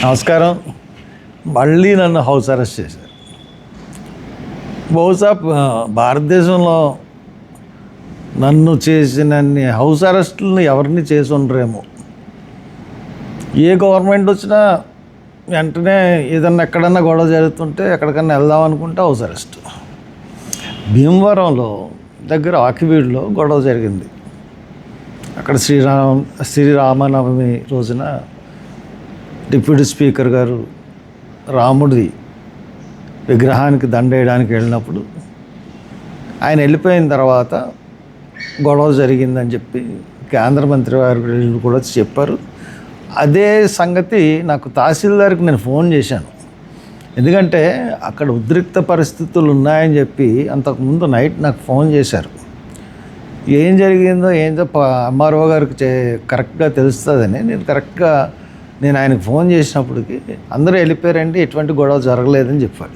నమస్కారం. మళ్ళీ నన్ను హౌస్ అరెస్ట్ చేశారు. బహుశా భారతదేశంలో నన్ను చేసినన్ని హౌస్ అరెస్టులను ఎవరిని చేసి ఉండరేమో. ఏ గవర్నమెంట్ వచ్చినా వెంటనే ఏదన్నా ఎక్కడన్నా గొడవ జరుగుతుంటే ఎక్కడికన్నా వెళ్దాం అనుకుంటే హౌస్ అరెస్ట్. భీమవరంలో దగ్గర ఆకివీడులో గొడవ జరిగింది. అక్కడ శ్రీరామనవమి రోజున డిప్యూటీ స్పీకర్ గారు రాముడి విగ్రహానికి దండ వేయడానికి వెళ్ళినప్పుడు ఆయన వెళ్ళిపోయిన తర్వాత గొడవ జరిగిందని చెప్పి కేంద్ర మంత్రి వారు కూడా చెప్పారు. అదే సంగతి నాకు తహసీల్దార్కి నేను ఫోన్ చేశాను. ఎందుకంటే అక్కడ ఉద్రిక్త పరిస్థితులు ఉన్నాయని చెప్పి అంతకుముందు నైట్ నాకు ఫోన్ చేశారు. ఏం జరిగిందో ఏంటో ఎంఆర్ఓ గారికి కరెక్ట్గా తెలుస్తుందని నేను ఆయనకు ఫోన్ చేసినప్పటికి అందరూ వెళ్ళిపోయారండి, ఎటువంటి గొడవ జరగలేదని చెప్పాడు.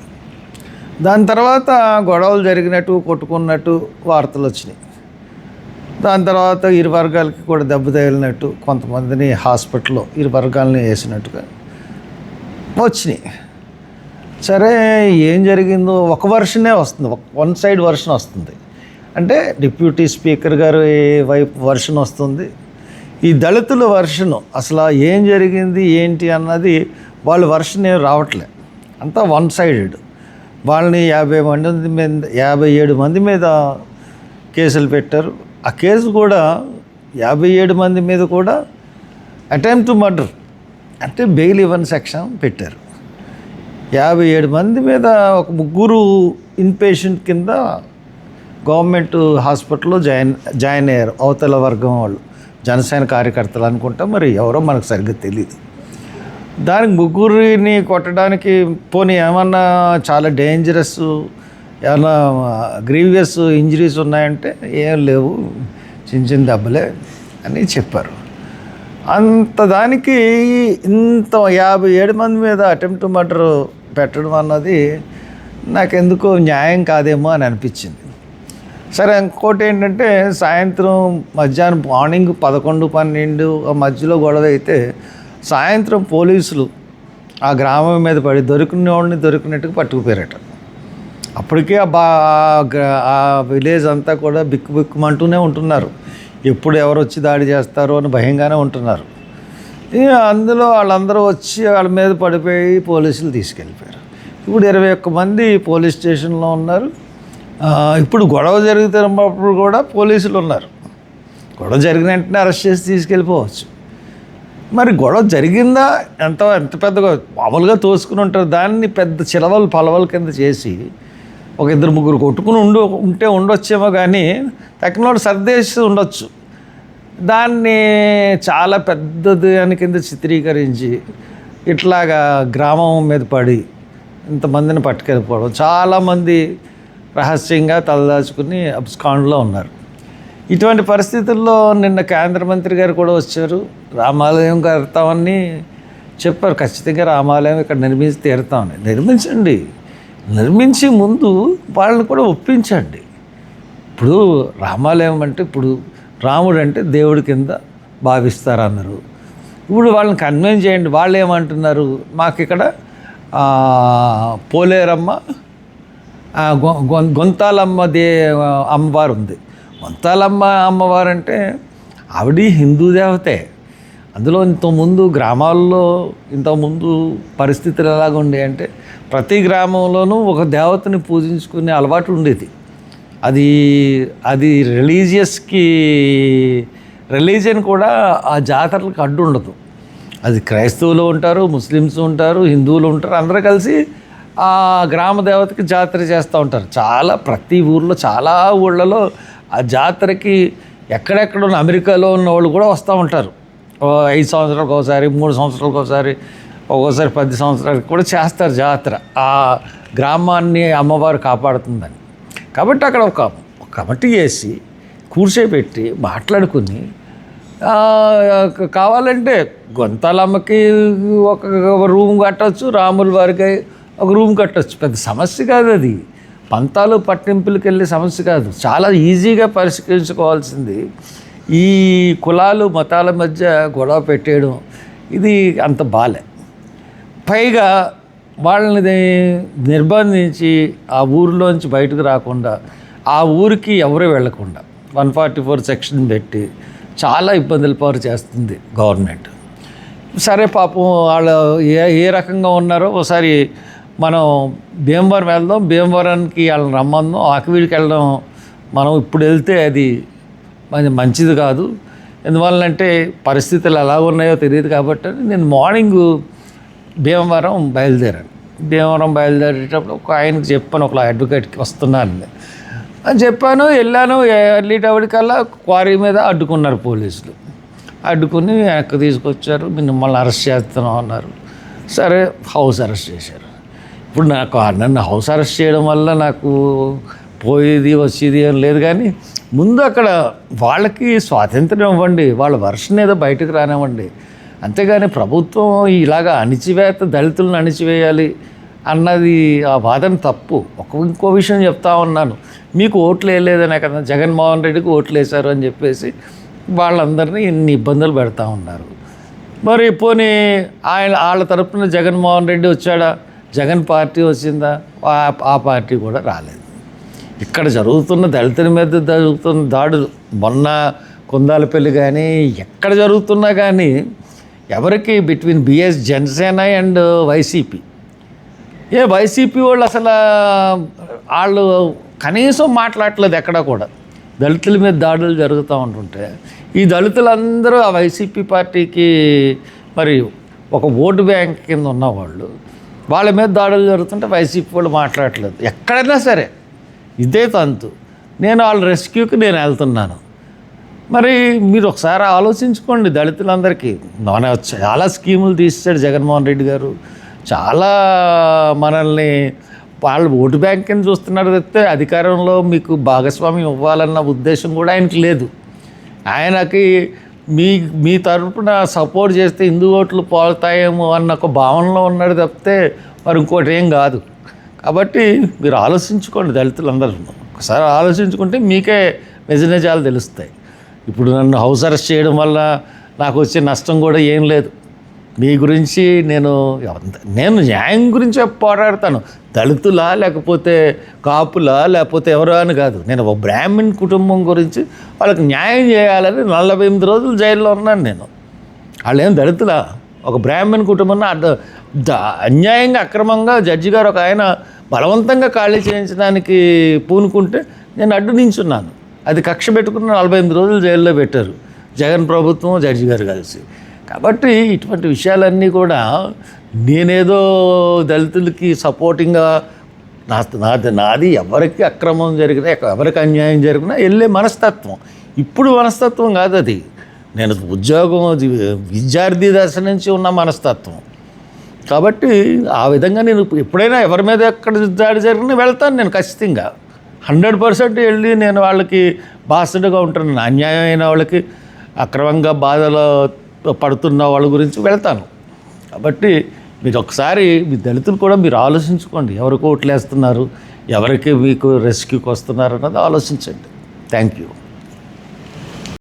దాని తర్వాత గొడవలు జరిగినట్టు కొట్టుకున్నట్టు వార్తలు వచ్చినాయి. దాని తర్వాత ఇరు వర్గాలకి కూడా దెబ్బ తగిలినట్టు కొంతమందిని హాస్పిటల్లో ఇరు వర్గాలని వేసినట్టుగా వచ్చినాయి. సరే, ఏం జరిగిందో ఒక వర్షనే వస్తుంది, వన్ సైడ్ వర్షన్ వస్తుంది. అంటే డిప్యూటీ స్పీకర్ గారు వైపు వర్షన్ వస్తుంది, ఈ దళితుల వర్షను అసలు ఏం జరిగింది ఏంటి అన్నది వాళ్ళ వర్షన్ ఏం రావట్లే, అంతా వన్ సైడెడ్. వాళ్ళని 57 మంది మీద కేసులు పెట్టారు. ఆ కేసు కూడా 57 మంది మీద కూడా అటెంప్ట్ టు మర్డర్ అంటే బెయిల్ ఇవ్వని సెక్షన్ పెట్టారు. 57 మంది మీద ఒక 3 ఇన్పేషెంట్ కింద గవర్నమెంట్ హాస్పిటల్లో జాయిన్ అయ్యారు. అవతల వర్గం వాళ్ళు జనసేన కార్యకర్తలు అనుకుంటా, మరి ఎవరో మనకు సరిగ్గా తెలియదు. దానికి 3 కొట్టడానికి పోనీ ఏమన్నా చాలా డేంజరస్ ఏమన్నా గ్రీవియస్ ఇంజరీస్ ఉన్నాయంటే ఏం లేవు, చిన్న దెబ్బలే అని చెప్పారు. అంత దానికి ఇంత 57 మంది మీద అటెంప్ట్ మర్డర్ పెట్టడం అన్నది నాకెందుకో న్యాయం కాదేమో అని అనిపించింది. సరే, ఇంకోటి ఏంటంటే సాయంత్రం మధ్యాహ్నం మార్నింగ్ 11-12 మధ్యలో గొడవ అయితే సాయంత్రం పోలీసులు ఆ గ్రామం మీద పడి దొరికినట్టుగా పట్టుకుపోయారట. అప్పటికే ఆ విలేజ్ అంతా కూడా బిక్కుమంటూనే ఉంటున్నారు, ఎప్పుడు ఎవరు వచ్చి దాడి చేస్తారో అని భయంగానే ఉంటున్నారు. అందులో వాళ్ళందరూ వచ్చి వాళ్ళ మీద పడిపోయి పోలీసులు తీసుకెళ్ళిపోయారు. ఇప్పుడు 21 మంది పోలీస్ స్టేషన్లో ఉన్నారు. ఇప్పుడు గొడవ జరుగుతున్నప్పుడు కూడా పోలీసులు ఉన్నారు. గొడవ జరిగిన వెంటనే అరెస్ట్ చేసి తీసుకెళ్ళిపోవచ్చు. మరి గొడవ జరిగిందా ఎంత పెద్దగా మామూలుగా తోసుకుని ఉంటారు, దాన్ని పెద్ద చిలవలు పలవల కింద చేసి ఒక 2-3 కొట్టుకుని ఉండొచ్చేమో, కానీ తక్కినోడు సర్దేసి ఉండొచ్చు. దాన్ని చాలా పెద్దది అని కింద చిత్రీకరించి ఇట్లాగా గ్రామం మీద పడి ఇంతమందిని పట్టుకెళ్ళిపోవడం, చాలామంది రహస్యంగా తలదాచుకుని అబ్స్కాండ్లో ఉన్నారు. ఇటువంటి పరిస్థితుల్లో నిన్న కేంద్ర మంత్రి గారు కూడా వచ్చారు. రామాలయం కడతామని చెప్పారు. ఖచ్చితంగా రామాలయం ఇక్కడ నిర్మించి తీరుతామని. నిర్మించి ముందు వాళ్ళని కూడా ఒప్పించండి. ఇప్పుడు రామాలయం అంటే ఇప్పుడు రాముడు అంటే దేవుడి కింద భావిస్తారన్నారు. ఇప్పుడు వాళ్ళని కన్విన్స్ చేయండి. వాళ్ళు ఏమంటున్నారు, మాకు ఇక్కడ పోలేరమ్మ గొంతాలమ్మ అమ్మవారు ఉంది. గొంతాలమ్మ అమ్మవారు అంటే ఆవిడ హిందూ దేవతే. అందులో ఇంతకుముందు గ్రామాల్లో పరిస్థితులు ఎలాగ ఉండే అంటే ప్రతి గ్రామంలోనూ ఒక దేవతని పూజించుకునే అలవాటు ఉండేది. అది రిలీజియన్ కూడా ఆ జాతరలకు అడ్డు ఉండదు. అది క్రైస్తవులు ఉంటారు, ముస్లిమ్స్ ఉంటారు, హిందువులు ఉంటారు, అందరూ కలిసి ఆ గ్రామ దేవతకి జాతర చేస్తూ ఉంటారు. ప్రతి ఊర్లో చాలా ఊళ్ళలో ఆ జాతరకి ఎక్కడెక్కడ ఉన్న అమెరికాలో ఉన్న వాళ్ళు కూడా వస్తూ ఉంటారు. 5 సంవత్సరాలకు ఒకసారి, 3 సంవత్సరాలకు ఒకసారి, ఒక్కోసారి 10 సంవత్సరాలకు కూడా చేస్తారు జాతర. ఆ గ్రామాన్ని అమ్మవారు కాపాడుతుందని. కాబట్టి అక్కడ ఒక కమిటీ వేసి కూర్చోబెట్టి మాట్లాడుకుని కావాలంటే గొంతాలమ్మకి ఒక రూమ్ కట్టవచ్చు, రాముల వారికి ఒక రూమ్ కట్టవచ్చు. పెద్ద సమస్య కాదు అది. పంతాలు పట్టింపులకు వెళ్ళే సమస్య కాదు. చాలా ఈజీగా పరిష్కరించుకోవాల్సింది ఈ కులాలు మతాల మధ్య గొడవ పెట్టేయడం ఇది అంత బాలే. పైగా వాళ్ళని నిర్బంధించి ఆ ఊరిలోంచి బయటకు రాకుండా, ఆ ఊరికి ఎవరు వెళ్లకుండా 144 సెక్షన్ పెట్టి చాలా ఇబ్బందుల పాలు చేస్తుంది గవర్నమెంట్. సరే పాపం వాళ్ళు ఏ రకంగా ఉన్నారో ఒకసారి మనం భీమవరం వెళ్దాం, భీమవరానికి వాళ్ళని రమ్మందాం. ఆకివీడికి వెళ్ళడం మనం ఇప్పుడు వెళ్తే అది మంచిది కాదు. ఎందువల్లంటే పరిస్థితులు ఎలా ఉన్నాయో తెలియదు కాబట్టి నేను మార్నింగు భీమవరం బయలుదేరాను. భీమవరం బయలుదేరేటప్పుడు ఒక ఆయనకి చెప్పాను, ఒక అడ్వకేట్కి వస్తున్నాను అని చెప్పాను. వెళ్ళాను. వెళ్ళేటప్పటికల్లా క్వారీ మీద అడ్డుకున్నారు పోలీసులు. అడ్డుకుని వెనక్కి తీసుకొచ్చారు. మిమ్మల్ని అరెస్ట్ చేస్తున్నాం అన్నారు. సరే హౌస్ అరెస్ట్ చేశారు. ఇప్పుడు నన్ను హౌస్ అరెస్ట్ చేయడం వల్ల నాకు పోయేది వచ్చేది ఏం లేదు, కానీ ముందు అక్కడ వాళ్ళకి స్వాతంత్రం ఇవ్వండి, వాళ్ళ వర్షన్ ఏదో బయటకు రానివ్వండి. అంతేగాని ప్రభుత్వం ఇలాగా దళితులను అణిచివేయాలి అన్నది ఆ వాదన తప్పు. ఇంకో విషయం చెప్తా ఉన్నాను, మీకు ఓట్లు వేయలేదనే కదా జగన్మోహన్ రెడ్డికి ఓట్లు వేశారు అని చెప్పేసి వాళ్ళందరినీ ఇన్ని ఇబ్బందులు పెడతా ఉన్నారు. మరి పోనీ వాళ్ళ తరపున జగన్మోహన్ రెడ్డి వచ్చాడా? జగన్ పార్టీ వచ్చిందా? ఆ పార్టీ కూడా రాలేదు. ఇక్కడ జరుగుతున్న దళితుల మీద జరుగుతున్న దాడులు, మొన్న కొందాలపల్లి కానీ ఎక్కడ జరుగుతున్నా కానీ ఎవరికి బిట్వీన్ బిఎస్ జనసేన అండ్ వైసీపీ, వైసీపీ వాళ్ళు అసలు వాళ్ళు కనీసం మాట్లాడలేదు ఎక్కడ కూడా. దళితుల మీద దాడులు జరుగుతూ ఉంటుంటే ఈ దళితులందరూ ఆ వైసీపీ పార్టీకి మరి ఒక ఓటు బ్యాంక్ కింద ఉన్నవాళ్ళు, వాళ్ళ మీద దాడులు జరుగుతుంటే వైసీపీ వాళ్ళు మాట్లాడలేదు. ఎక్కడైనా సరే ఇదే తంతు. నేను వాళ్ళ రెస్క్యూకి నేను వెళ్తున్నాను. మరి మీరు ఒకసారి ఆలోచించుకోండి. దళితులందరికీ మన చాలా స్కీములు తీసాడు జగన్మోహన్ రెడ్డి గారు. చాలా మనల్ని వాళ్ళు ఓటు బ్యాంక్ కింద చూస్తున్నారు తప్పితే అధికారంలో మీకు భాగస్వామ్యం ఇవ్వాలన్న ఉద్దేశం కూడా ఆయనకి లేదు. ఆయనకి మీ తరపున సపోర్ట్ చేస్తే హిందూ ఓట్లు పోతాయేమో అన్న ఒక భావనలో ఉన్నాడు తప్పితే మరి ఇంకోటి ఏం కాదు. కాబట్టి మీరు ఆలోచించుకోండి. దళితులందరూ ఒకసారి ఆలోచించుకుంటే మీకే నిజాలు తెలుస్తాయి. ఇప్పుడు నన్ను హౌస్ అరెస్ట్ చేయడం వల్ల నాకు వచ్చే నష్టం కూడా ఏం లేదు. మీ గురించి నేను న్యాయం గురించి పోరాడతాను. దళితులా లేకపోతే కాపులా లేకపోతే ఎవరో అని కాదు. నేను ఒక బ్రాహ్మణ్ కుటుంబం గురించి వాళ్ళకి న్యాయం చేయాలని 48 రోజులు జైల్లో ఉన్నాను నేను. వాళ్ళు ఏం దళితులా? ఒక బ్రాహ్మణ్ కుటుంబాన్ని అన్యాయంగా అక్రమంగా జడ్జి గారు ఒక ఆయన బలవంతంగా ఖాళీ చేయించడానికి పూనుకుంటే నేను అడ్డు నించున్నాను. అది కక్ష పెట్టుకుని 48 రోజులు జైల్లో పెట్టారు జగన్ ప్రభుత్వం జడ్జి గారు కలిసి. కాబట్టి ఇటువంటి విషయాలన్నీ కూడా నేనేదో దళితులకి సపోర్టింగ్గా నాది ఎవరికి అక్రమం జరిగినా ఎవరికి అన్యాయం జరిగినా వెళ్ళే మనస్తత్వం. ఇప్పుడు మనస్తత్వం కాదు అది. నేను ఉద్యోగం విద్యార్థి దశ నుంచి ఉన్న మనస్తత్వం. కాబట్టి ఆ విధంగా నేను ఎప్పుడైనా ఎవరి మీద ఎక్కడ దాడి జరిగినా వెళ్తాను. నేను ఖచ్చితంగా 100% వెళ్ళి నేను వాళ్ళకి బాసటగా ఉంటాను. అన్యాయం అయిన వాళ్ళకి, అక్రమంగా బాధలో పడుతున్న వాళ్ళ గురించి వెళ్తాను. కాబట్టి మీరు ఒకసారి మీ దళితులు కూడా మీరు ఆలోచించుకోండి. ఎవరికి ఓట్లు వేస్తున్నారు, ఎవరికి మీకు రెస్క్యూకి వస్తున్నారు అన్నది ఆలోచించండి. Thank you.